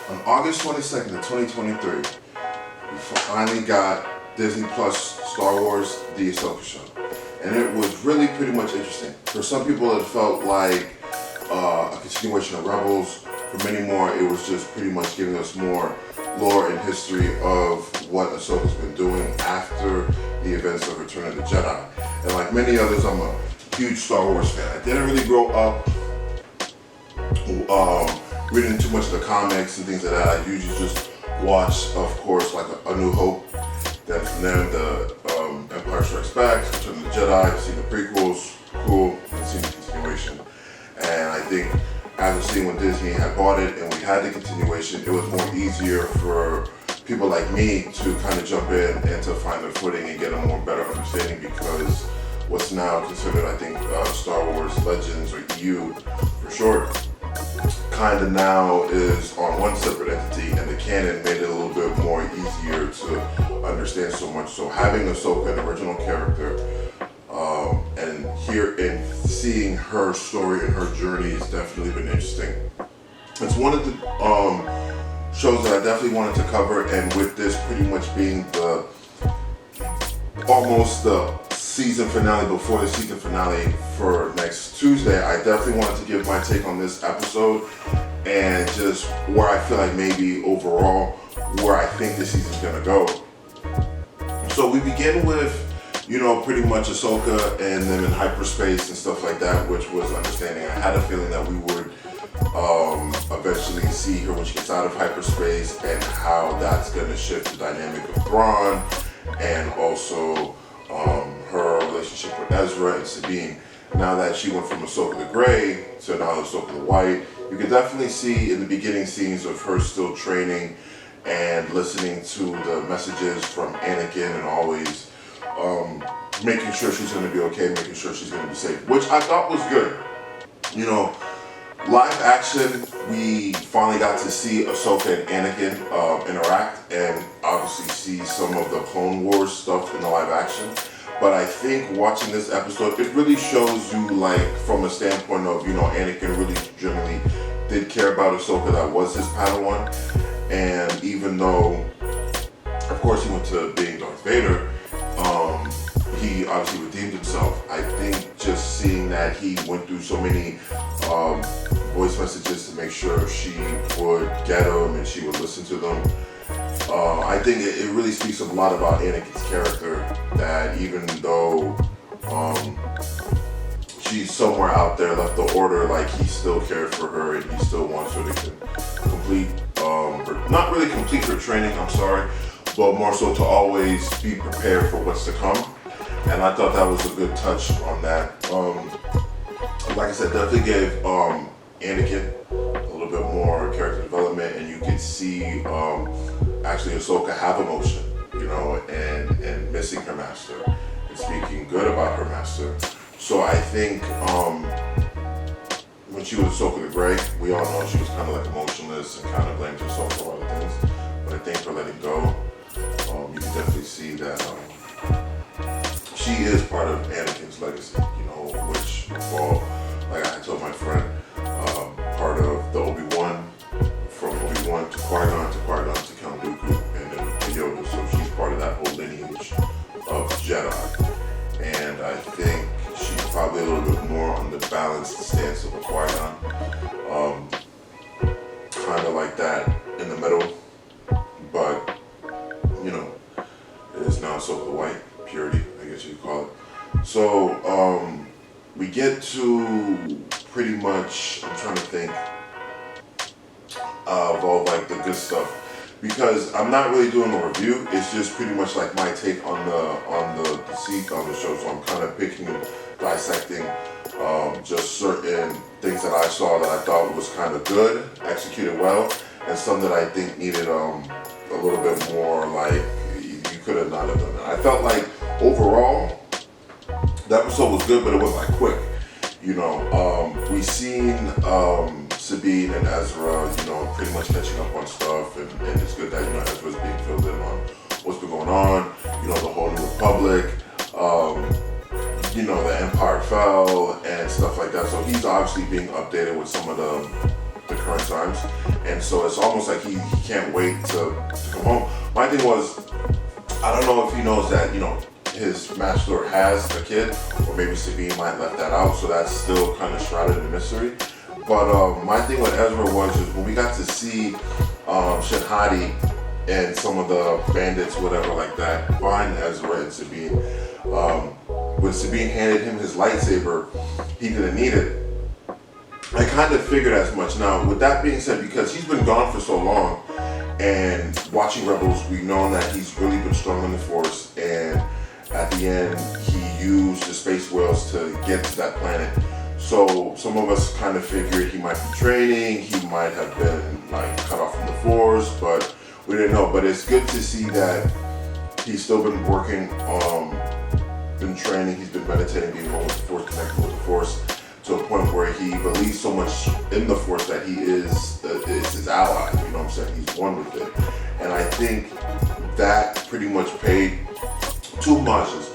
On August 22nd of 2023, we finally got Disney Plus Star Wars The Ahsoka Show. And it was really pretty much interesting. For some people it felt like a continuation of Rebels. For many more, it was just pretty much giving us more lore and history of what Ahsoka's been doing after the events of Return of the Jedi. And like many others, I'm a huge Star Wars fan. I didn't really grow up reading too much of the comics and things like that. I usually just watch, of course, like A New Hope. Then from there, the Empire Strikes Back, Return of the Jedi, seen the prequels, cool, and seen the continuation. And I think after seeing when Disney had bought it and we had the continuation, it was more easier for people like me to kind of jump in and to find their footing and get a more better understanding, because what's now considered, I think, Star Wars Legends, or EU for short, kind of now is on one separate entity, and the canon made it a little bit more easier to understand so much. So having Ahsoka, an original character, and here and seeing her story and her journey has definitely been interesting. It's one of the shows that I definitely wanted to cover, and with this pretty much being the almost the season finale before the season finale for next Tuesday, I definitely wanted to give my take on this episode and just where I feel like maybe overall where I think this season's gonna go. So we begin with, pretty much Ahsoka and them in hyperspace and stuff like that, which was understanding. I had a feeling that we would eventually see her when she gets out of hyperspace, and how that's gonna shift the dynamic of Thrawn, and also her relationship with Ezra and Sabine. Now that she went from Ahsoka the Grey to now Ahsoka the White, you can definitely see in the beginning scenes of her still training and listening to the messages from Anakin, and always making sure she's going to be okay, making sure she's going to be safe, which I thought was good. Live action, we finally got to see Ahsoka and Anakin interact, and obviously see some of the Clone Wars stuff in the live action. But I think watching this episode, it really shows you, like, from a standpoint of, Anakin really generally did care about Ahsoka. That was his Padawan. And even though, of course, he went to being Darth Vader, he obviously redeemed himself. I think just seeing that he went through so many voice messages to make sure she would get them and she would listen to them, I think it really speaks a lot about Anakin's character, that even though she's somewhere out there, left the order, like, he still cared for her, and he still wants her to complete, not really complete her training, I'm sorry, but more so to always be prepared for what's to come. And I thought that was a good touch on that. Like I said, definitely gave Anakin a little bit more character development, and you could see actually Ahsoka have emotion, and missing her master and speaking good about her master. So I think when she was Ahsoka the Grey, we all know she was kind of like emotionless and kind of blamed herself for a lot of things. But I think for letting go, you can definitely see that she is part of Anakin's legacy, which fall, like I told my friend, part of the Obi-Wan, from Obi-Wan to Qui-Gon to Count Dooku, and then to Yoda. So she's part of that whole lineage of Jedi. And I think she's probably a little bit more on the balanced stance of a Qui-Gon. Kind of like that in the middle. But, it is now Ahsoka the White, purity, I guess you could call it. So, we get to pretty much, I'm trying to think of all like the good stuff, because I'm not really doing a review. It's just pretty much like my take on the show. So I'm kind of picking and dissecting just certain things that I saw that I thought was kind of good, executed well, and some that I think needed a little bit more, like, you could have not have done that. I felt like overall the episode was good, but it was like quick. We seen Sabine and Ezra, pretty much catching up on stuff, and it's good that, Ezra's being filled in on what's been going on, the whole New Republic, the Empire fell and stuff like that. So he's obviously being updated with some of the the current times, and so it's almost like he can't wait to come home. My thing was, I don't know if he knows that, his master has a kid, or maybe Sabine might left that out, so that's still kind of shrouded in mystery. But my thing with Ezra was is when we got to see Shahadi and some of the bandits, whatever like that, find Ezra and Sabine. When Sabine handed him his lightsaber, he didn't need it. I kind of figured as much. Now, with that being said, because he's been gone for so long, and watching Rebels, we've known that he's really been strong in the Force, and at the end, he used the space whales to get to that planet. So some of us kind of figured he might be training, he might have been like cut off from the Force, but we didn't know. But it's good to see that he's still been working, been training, he's been meditating, being one with the Force, connected with the Force, to a point where he believes so much in the Force that he is his ally. You know what I'm saying? He's one with it, and I think that pretty much paid two homages.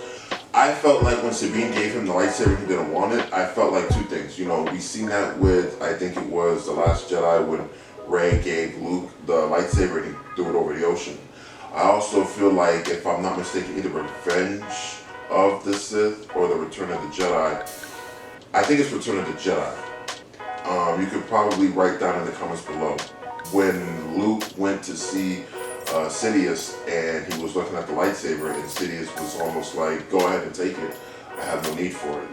I felt like when Sabine gave him the lightsaber, he didn't want it. I felt like two things. We seen that with, I think it was The Last Jedi, when Rey gave Luke the lightsaber and he threw it over the ocean. I also feel like, if I'm not mistaken, either Revenge of the Sith or The Return of the Jedi. I think it's Return of the Jedi. You could probably write down in the comments below. When Luke went to see Sidious and he was looking at the lightsaber, and Sidious was almost like, go ahead and take it, I have no need for it.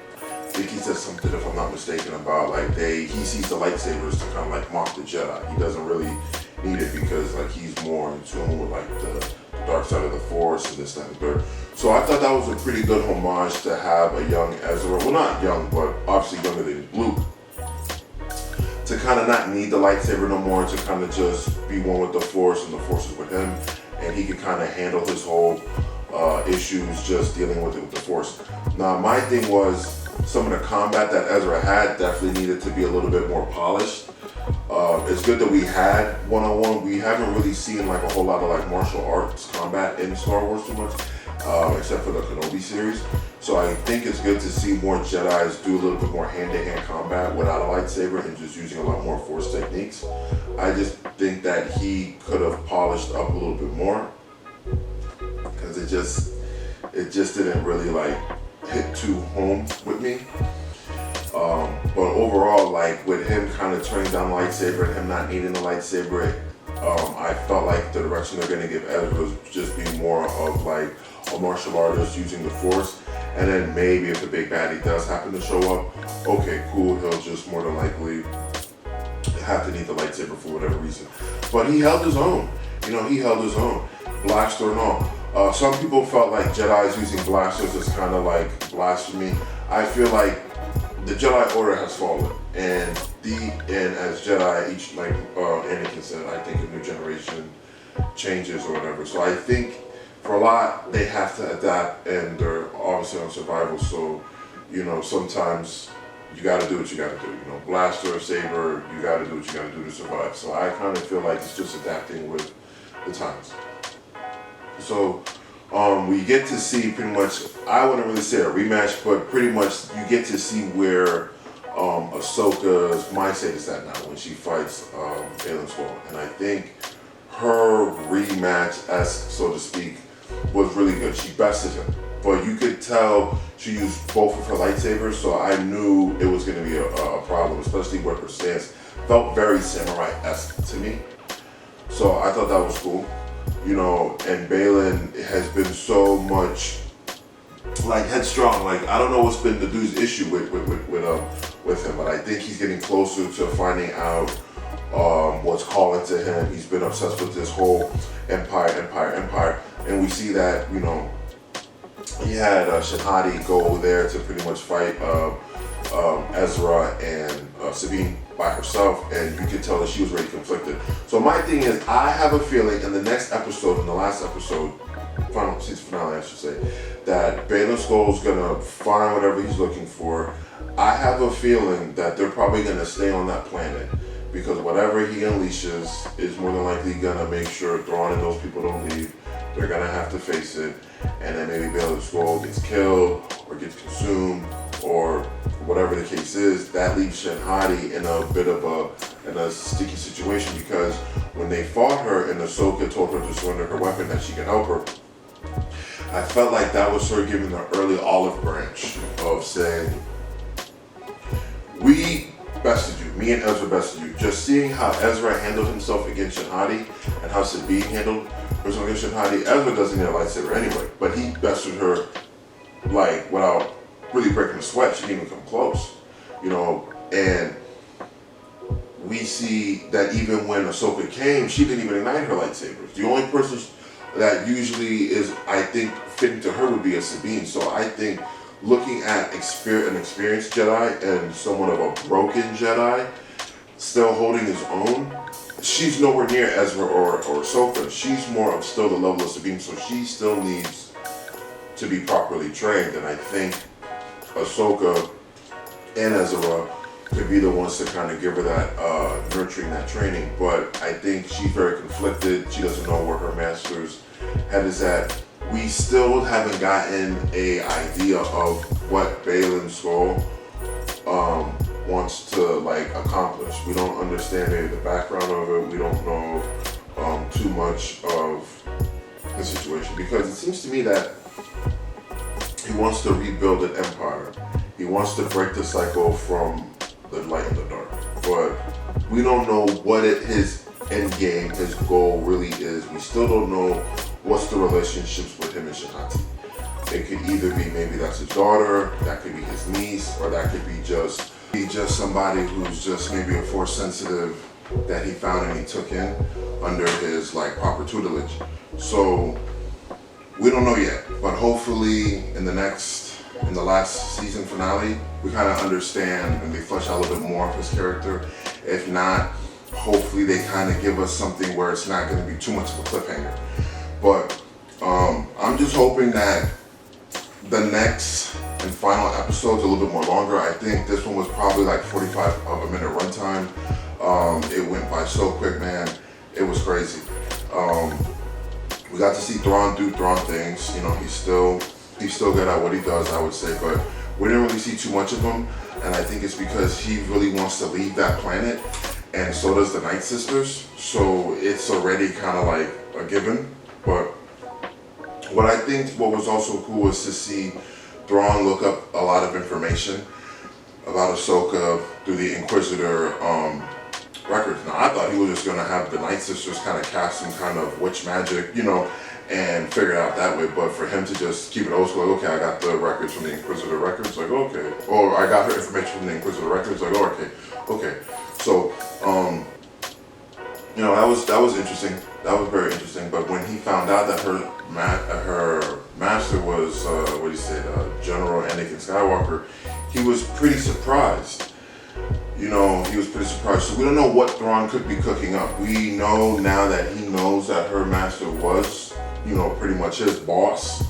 I think he said something, if I'm not mistaken, about like he sees the lightsabers to kind of like mock the Jedi. He doesn't really need it because like he's more in tune with like the dark side of the Force and this, that, and third. So I thought that was a pretty good homage to have a young Ezra, well, not young, but obviously younger than Luke, to kind of not need the lightsaber no more, to kind of just be one with the Force and the Force is with him, and he can kind of handle his whole issues just dealing with it with the Force. Now, my thing was, some of the combat that Ezra had definitely needed to be a little bit more polished. It's good that we had one-on-one. We haven't really seen like a whole lot of like martial arts combat in Star Wars too much, except for the Kenobi series. So I think it's good to see more Jedis do a little bit more hand-to-hand combat without a lightsaber and just using a lot more Force techniques. I just think that he could have polished up a little bit more, because it just didn't really like hit too home with me. But overall, like with him kind of turning down the lightsaber and him not needing the lightsaber, I felt like the direction they're going to give Ezra was just be more of like a martial artist using the Force. And then maybe if the big baddie does happen to show up, okay, cool, he'll just more than likely have to need the lightsaber for whatever reason. But he held his own. He held his own, blaster and all. Some people felt like Jedi's using blasters is kind of like blasphemy. I feel like the Jedi Order has fallen, and as Jedi, each like Anakin said, I think a new generation changes or whatever. So I think for a lot they have to adapt, and they're obviously on survival. So sometimes you got to do what you got to do. Blaster or saber, you got to do what you got to do to survive. So I kind of feel like it's just adapting with the times. So we get to see pretty much, I wouldn't really say a rematch, but pretty much you get to see where Ahsoka's mindset is at now when she fights Baylan Skoll. And I think her rematch, so to speak, was really good. She bested him, but you could tell she used both of her lightsabers, so I knew it was going to be a problem, especially with her stance. Felt very samurai-esque to me, so I thought that was cool. And Baylan has been so much like headstrong. Like, I don't know what's been the dude's issue with him, but I think he's getting closer to finding out what's calling to him. He's been obsessed with this whole empire, and we see that he had Shahadi go over there to pretty much fight Ezra and Sabine by herself, and you could tell that she was really conflicted. So my thing is, I have a feeling in the next episode, in the last episode, season finale I should say, that Baylan Skoll is gonna find whatever he's looking for. I have a feeling that they're probably gonna stay on that planet, because whatever he unleashes is more than likely gonna make sure Thrawn and those people don't leave. They're gonna have to face it, and then maybe Baylan Skoll gets killed or gets consumed, or whatever the case is, that leaves Shin Hati in a bit of a sticky situation, because when they fought her and Ahsoka told her to surrender her weapon that she could help her, I felt like that was her giving the early olive branch of saying, we bested you, me and Ezra bested you. Just seeing how Ezra handled himself against Shin Hati and how Sabine handled herself against Shin Hati. Ezra doesn't need a lightsaber anyway, but he bested her like without really breaking a sweat. She didn't even come close, you know. And we see that even when Ahsoka came, she didn't even ignite her lightsabers. The only person that usually is, I think, fitting to her would be a Sabine. So I think looking at an experienced Jedi and somewhat of a broken Jedi still holding his own, she's nowhere near Ezra or Ahsoka. She's more of still the level of Sabine, so she still needs to be properly trained. And I think Ahsoka and Ezra could be the ones to kind of give her that nurturing, that training. But I think she's very conflicted. She doesn't know where her master's head is at. We still haven't gotten a idea of what Baylan Skoll wants to like accomplish. We don't understand any of the background of it. We don't know too much of the situation, because it seems to me that he wants to rebuild an empire. He wants to break the cycle from the light and the dark. But we don't know what his end game, his goal really is. We still don't know what's the relationships with him and Shin Hati. It could either be maybe that's his daughter, that could be his niece, or that could be just somebody who's just maybe a force sensitive that he found and he took in under his like proper tutelage. So we don't know yet, but hopefully in the last season finale, we kind of understand and they flesh out a little bit more of his character. If not, hopefully they kind of give us something where it's not going to be too much of a cliffhanger. But I'm just hoping that the next and final episode's a little bit more longer. I think this one was probably like 45 of a minute runtime. It went by so quick, man. It was crazy. We got to see Thrawn do Thrawn things. You know, he's still good at what he does, I would say, but we didn't really see too much of him. And I think it's because he really wants to leave that planet, and so does the Night Sisters. So it's already kind of like a given. But what I think what was also cool was to see Thrawn look up a lot of information about Ahsoka through the Inquisitor records. Now, I thought he was just going to have the Night Sisters kind of cast some kind of witch magic, you know, and figure it out that way. But for him to just keep it old school, like, okay, I got the records from the Inquisitor records, like, okay. Or I got her information from the Inquisitor records, like, oh, okay. So, you know, that was interesting. That was very interesting. But when he found out that her master was, General Anakin Skywalker, he was pretty surprised. You know, he was pretty surprised. So we don't know what Thrawn could be cooking up. We know now that he knows that her master was, you know, pretty much his boss.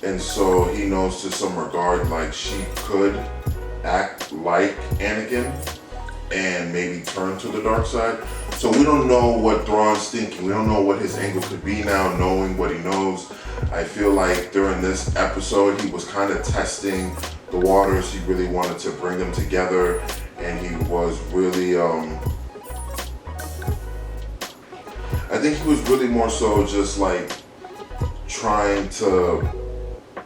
And so he knows to some regard like she could act like Anakin and maybe turn to the dark side. So we don't know what Thrawn's thinking. We don't know what his angle could be now, knowing what he knows. I feel like during this episode, he was kind of testing the waters. He really wanted to bring them together, and he was really, I think he was really more so just like trying to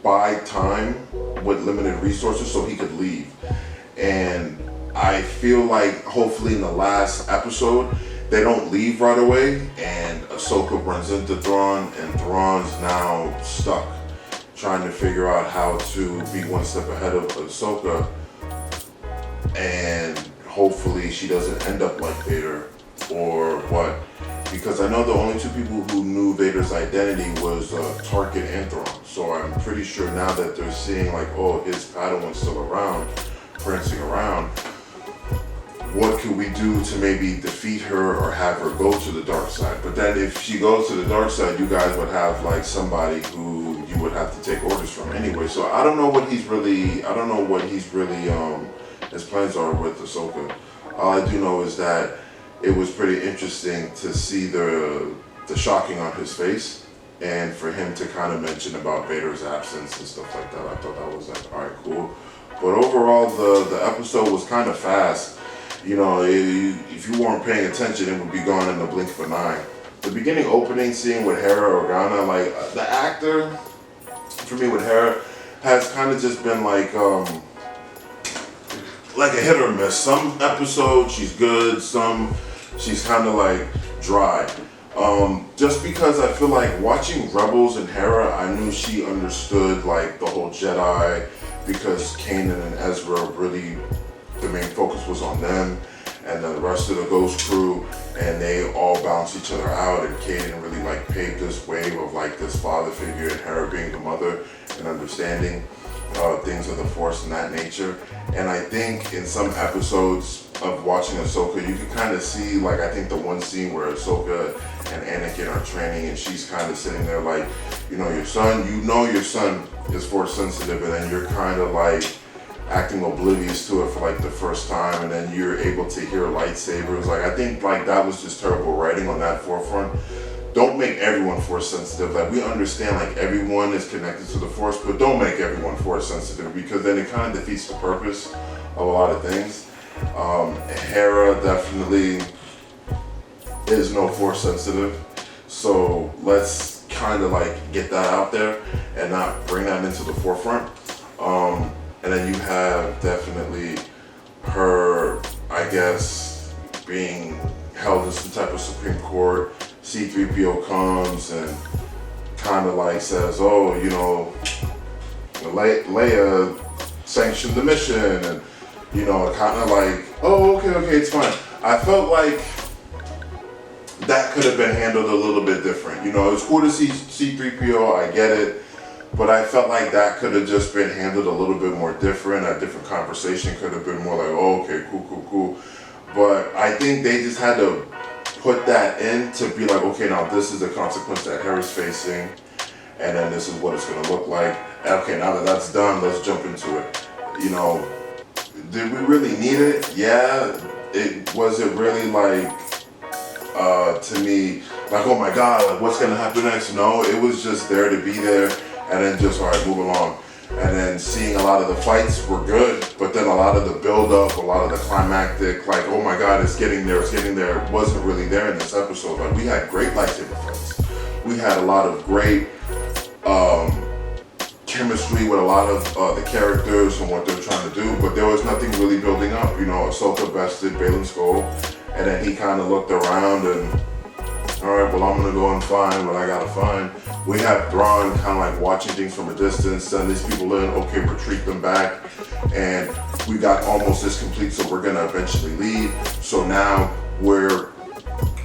buy time with limited resources so he could leave. And I feel like hopefully in the last episode, they don't leave right away, and Ahsoka runs into Thrawn, and Thrawn's now stuck trying to figure out how to be one step ahead of Ahsoka, and hopefully she doesn't end up like Vader or what, because I know the only two people who knew Vader's identity was Tarkin and Thrawn. So I'm pretty sure now that they're seeing like, oh, his Padawan's still around, prancing around, what could we do to maybe defeat her or have her go to the dark side? But then if she goes to the dark side, you guys would have like somebody who you would have to take orders from anyway. So I don't know what his plans are with Ahsoka. All I do know is that it was pretty interesting to see the shocking on his face, and for him to kind of mention about Vader's absence and stuff like that. I thought that was like, all right, cool. But overall, the episode was kind of fast. You know, if you weren't paying attention, it would be gone in the blink of an eye. The beginning opening scene with Hera Organa, like the actor, for me with Hera, has kind of just been like a hit or miss. Some episodes she's good, some she's kind of like dry. Just because I feel like watching Rebels and Hera, I knew she understood like the whole Jedi, because Kanan and Ezra really, the main focus was on them, and the rest of the Ghost crew, and they all balance each other out, and Kanan really like paved this wave of like this father figure, and Hera being the mother and understanding things of the Force and that nature. And I think in some episodes of watching Ahsoka, you can kind of see, like, I think the one scene where Ahsoka and Anakin are training, and she's kind of sitting there like, your son is Force sensitive, and then you're kind of like acting oblivious to it for like the first time, and then you're able to hear lightsabers. Like, I think like that was just terrible writing on that forefront. Don't make everyone Force sensitive. Like, we understand like everyone is connected to the Force, but don't make everyone Force sensitive, because then it kind of defeats the purpose of a lot of things. Hera definitely is no Force sensitive, so let's kind of like get that out there and not bring that into the forefront. And then you have definitely her, I guess, being held in some type of Supreme Court. C-3PO comes and kind of like says, oh, Leia sanctioned the mission, and kind of like, oh, okay, it's fine. I felt like that could have been handled a little bit different. It was cool to see C-3PO, I get it, but I felt like that could have just been handled a little bit more different. A different conversation could have been more like, oh, okay, cool. But I think they just had to put that in to be like, okay, now this is the consequence that Hera's facing, and then this is what it's going to look like. Okay, now that that's done, let's jump into it. Did we really need it? Yeah. Was it really like, to me, like, oh my God, like what's going to happen next? No, it was just there to be there, and then just, all right, move along. And then seeing a lot of the fights were good, but then a lot of the build-up, a lot of the climactic, like, oh my God, it's getting there, wasn't really there in this episode. Like, we had great lightsaber fights. We had a lot of great chemistry with a lot of the characters and what they're trying to do, but there was nothing really building up. Ahsoka bested Baylan Skoll, and then he kind of looked around and, all right, well, I'm going to go and find what I got to find. We have Thrawn kind of like watching things from a distance, send these people in, okay, retreat them back, and we got almost this complete, so we're going to eventually leave. So now we're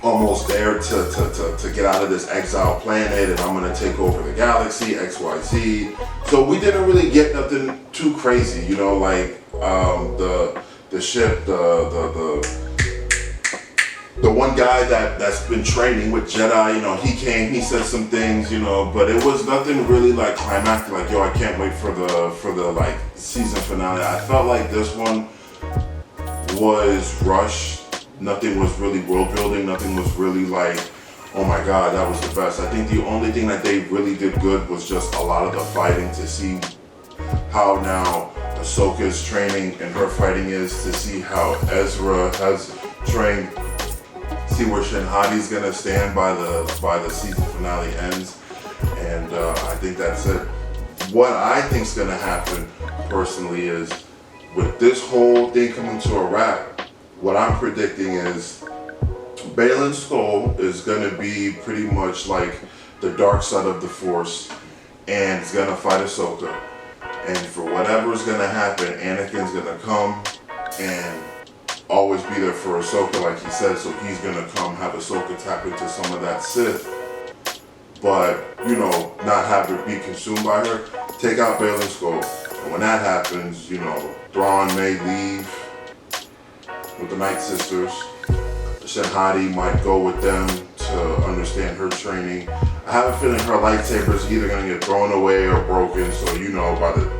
almost there to get out of this exile planet, and I'm going to take over the galaxy, XYZ. So we didn't really get nothing too crazy, like the ship, the one guy that's been training with Jedi, he came, he said some things, but it was nothing really like climactic, like, yo, I can't wait for the like season finale. I felt like this one was rushed. Nothing was really world building. Nothing was really like, oh my God, that was the best. I think the only thing that they really did good was just a lot of the fighting, to see how now Ahsoka's training and her fighting is, to see how Ezra has trained, see where Shinhadi's gonna stand by the season finale ends, and I think that's it. What I think's gonna happen personally is, with this whole thing coming to a wrap, what I'm predicting is Baylan Skoll is gonna be pretty much like the dark side of the Force, and is gonna fight Ahsoka. And for whatever's gonna happen, Anakin's gonna come and always be there for Ahsoka, like he said, so he's gonna come have Ahsoka tap into some of that Sith, but not have her be consumed by her. Take out Baylan Skoll, and when that happens, Thrawn may leave with the Night Sisters. Shinhadi might go with them to understand her training. I have a feeling her lightsaber's either gonna get thrown away or broken, so by the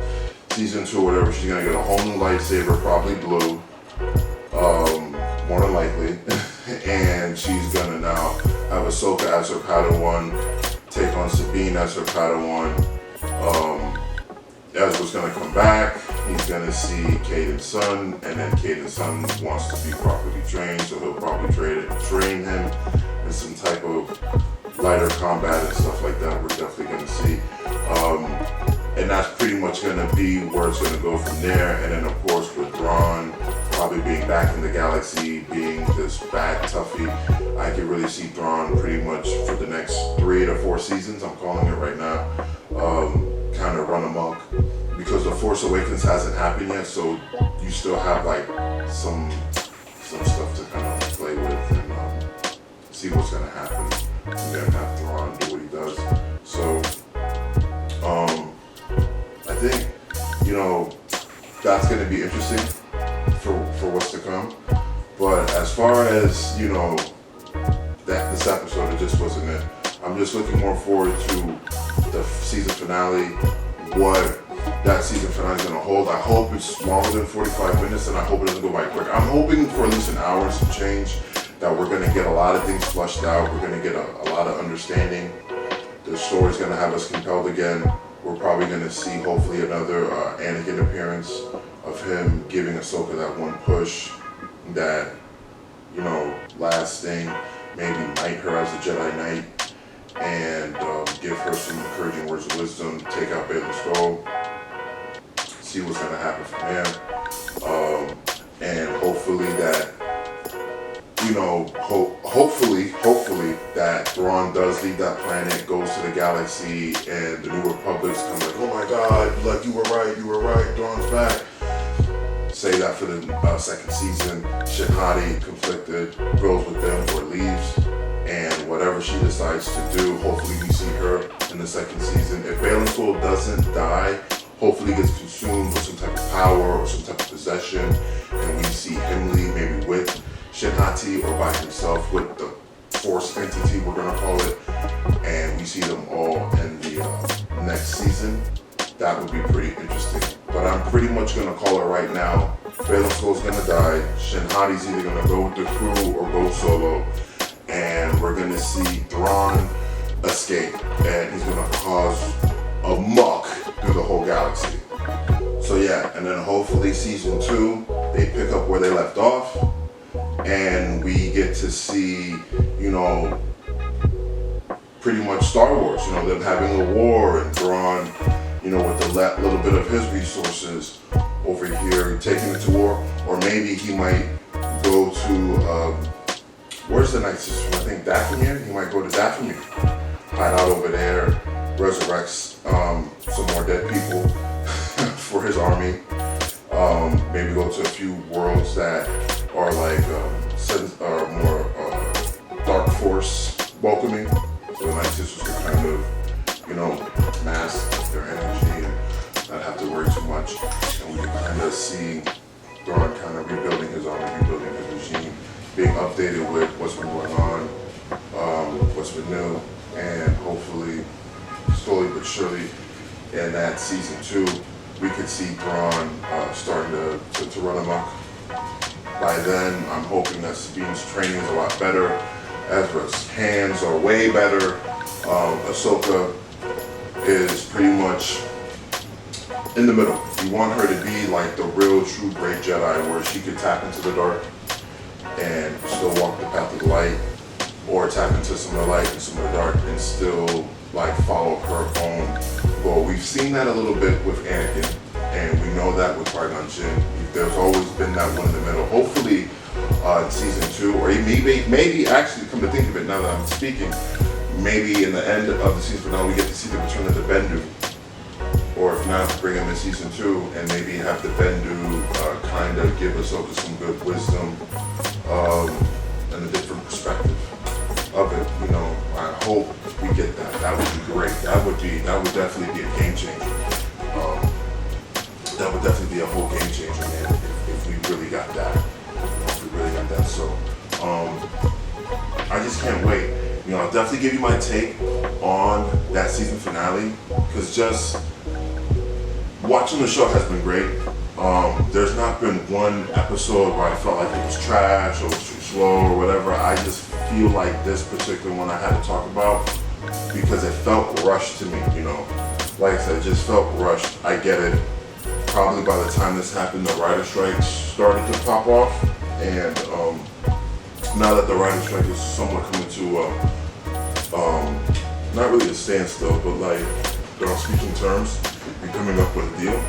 season 2 or whatever, she's gonna get a whole new lightsaber, probably blue. More than likely, and she's gonna now have Ahsoka as her Padawan, take on Sabine as her Padawan. Ezra's gonna come back. he's gonna see Caden's son, and then Caden's son wants to be properly trained, so he'll probably train him in some type of lighter combat and stuff like that. We're definitely gonna see. And that's pretty much gonna be where it's gonna go from there. And then of course with Thrawn probably being back in the galaxy, being this bad toughie, I can really see Thrawn pretty much for the next 3 to 4 seasons, I'm calling it right now, kind of run amok. Because The Force Awakens hasn't happened yet, so you still have like some stuff to kind of play with and see what's gonna happen. And then have Thrawn do what he does. So I think, that's gonna be interesting for what's to come. But as far as, that this episode, it just wasn't it. I'm just looking more forward to the season finale, what that season finale is gonna hold. I hope it's longer than 45 minutes, and I hope it doesn't go by quick. I'm hoping for at least an hour and some change, that we're gonna get a lot of things flushed out. We're gonna get a lot of understanding. The story's gonna have us compelled again. We're probably gonna see hopefully another Anakin appearance of him giving Ahsoka that one push, that, last thing, maybe knight her as a Jedi Knight, and give her some encouraging words of wisdom, take out Bail's skull, see what's gonna happen from there, and hopefully that, hopefully that Thrawn does leave that planet, goes to the galaxy, and the New Republic's kind of like, oh my God, like you were right, Thrawn's back. Say that for the second season. Shin Hati conflicted, goes with them or leaves, and whatever she decides to do, hopefully we see her in the second season. If Bail's soul doesn't die, hopefully gets consumed with some type of power or some type of possession, and we see him leave maybe with Shin Hati or by himself with the Force entity, we're gonna call it, and we see them all in the next season. That would be pretty interesting. But I'm pretty much gonna call it right now. Bail's Soul's gonna die. Shin Hati's either gonna go with the crew or go solo, and we're gonna see Thrawn escape, and he's gonna cause a muck through the whole galaxy. So yeah, and then hopefully season 2, they pick up where they left off, and we get to see, pretty much Star Wars, them having a war, and Thrawn, with the little bit of his resources over here, taking it to war. Or maybe he might go to, where's the Night System? I think Dathomir. He might go to Dathomir, hide out over there, resurrects some more dead people for his army. Maybe go to a few worlds that are like more dark force welcoming, so the Night Sisters can kind of, mask their energy and not have to worry too much. And we can kind of see Thrawn kind of rebuilding his army, rebuilding his regime, being updated with what's been going on, what's been new, and hopefully, slowly but surely, in that season 2, we could see Thrawn starting to run amok. By then, I'm hoping that Sabine's training is a lot better. Ezra's hands are way better. Ahsoka is pretty much in the middle. You want her to be like the real, true, great Jedi, where she could tap into the dark and still walk the path of the light, or tap into some of the light and some of the dark and still like follow her own goal. We've seen that a little bit with Anakin, and we know that with Qui-Gon Jinn. There's always been that one in the middle. Hopefully, in season 2, or maybe actually, come to think of it, now that I'm speaking, maybe in the end of the season finale, we get to see the return of the Bendu. Or if not, bring him in season 2 and maybe have the Bendu kind of give Ahsoka some good wisdom and a different perspective of it. I hope we get that. That would be great. That would definitely be a game changer. That would definitely be a whole game changer, man, if we really got that. So, I just can't wait. I'll definitely give you my take on that season finale, because just watching the show has been great. There's not been one episode where I felt like it was trash or was too slow or whatever. I just feel like this particular one I had to talk about because it felt rushed to me, Like I said, it just felt rushed. I get it. Probably by the time this happened, the writer strike started to pop off, and now that the writer strike is somewhat coming to not really a standstill, but like they're on speaking terms and coming up with a deal.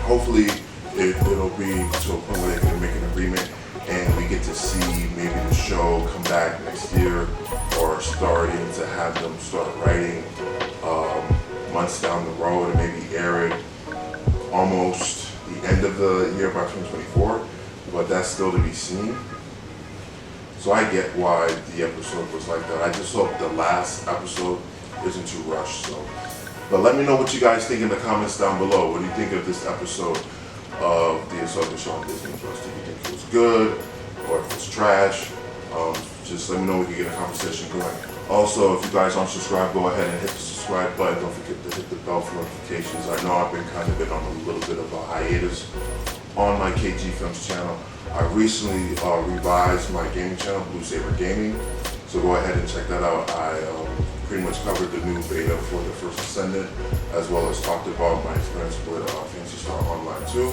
Hopefully it'll be to a point where they can make an agreement and we get to see maybe the show come back next year, or starting to have them start writing months down the road and maybe air it almost the end of the year by 2024, but that's still to be seen. So I get why the episode was like that. I just hope the last episode isn't too rushed. So, but let me know what you guys think in the comments down below. What do you think of this episode of the Ahsoka show on Disney Plus? Do you think it was good, or if it's trash? Just let me know. We can get a conversation going. Also, if you guys aren't subscribed, go ahead and hit the subscribe button. Don't forget to hit the bell for notifications. I know I've been on a little bit of a hiatus on my KG Films channel. I recently revised my gaming channel, Blue Saber Gaming, so go ahead and check that out. I pretty much covered the new beta for the First Ascendant, as well as talked about my experience with Fantasy Star Online 2.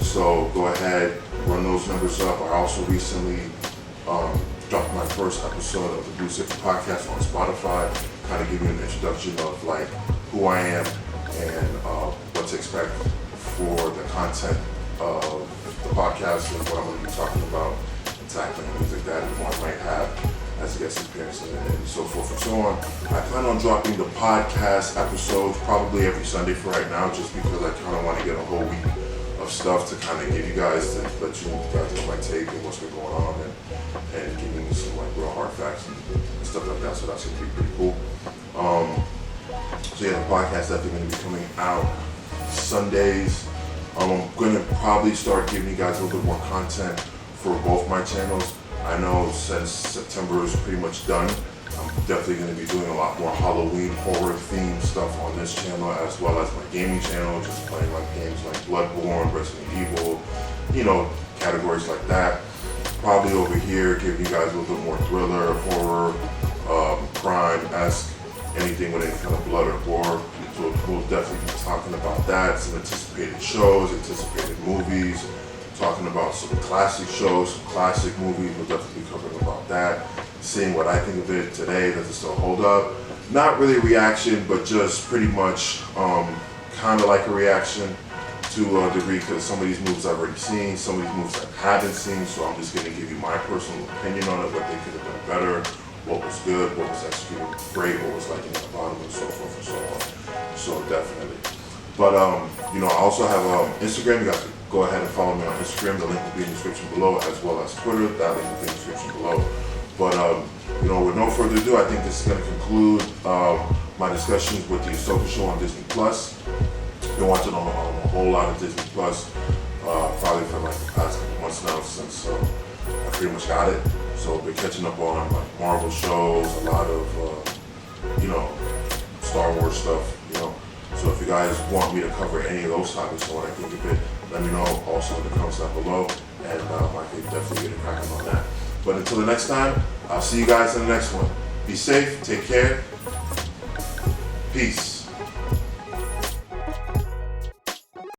So go ahead, run those numbers up. I also recently dropped my first episode of the Blue Saber podcast on Spotify, kind of give you an introduction of like who I am and what to expect for the content of the podcast and what I'm going to be talking about and tackling things like that, and what I might have as a guest appearance and so forth and so on. I plan on dropping the podcast episodes probably every Sunday for right now, just because I kind of want to get a whole week of stuff to kind of give you guys, to let you guys know my take and what's been going on, and giving you some like real hard facts and stuff like that. So that's going to be pretty cool. So yeah, the podcast is definitely going to be coming out Sundays. I'm going to probably start giving you guys a little bit more content for both my channels. I know since September is pretty much done, I'm definitely going to be doing a lot more Halloween horror themed stuff on this channel, as well as my gaming channel, just playing like games like Bloodborne, Resident Evil, you know, categories like that. Probably over here giving you guys a little bit more thriller, horror, crime-esque, anything with any kind of blood or gore. So we'll definitely be talking about that, some anticipated shows, anticipated movies, talking about some classic shows, some classic movies. We'll definitely be covering about that, seeing what I think of it today. Does it still hold up? Not really a reaction, but just pretty much kind of like a reaction to a degree, because some of these movies I've already seen, some of these movies I haven't seen, so I'm just going to give you my personal opinion on it, what they could have done better, what was good, what was executed great, what was like in the bottom, and so forth and so on. So definitely. But you know, I also have Instagram. You guys can go ahead and follow me on Instagram. The link will be in the description below, as well as Twitter. That link will be in the description below. But you know, with no further ado, I think this is going to conclude my discussions with the Ahsoka show on Disney Plus. Been watching on a whole lot of Disney Plus, probably for like the past couple months now, since I pretty much got it. So I've been catching up on like Marvel shows, a lot of you know, Star Wars stuff, you know. So if you guys want me to cover any of those topics or what I think of it, let me know also in the comments down below, and I can definitely get a cracking on that. But until the next time, I'll see you guys in the next one. Be safe, take care, peace.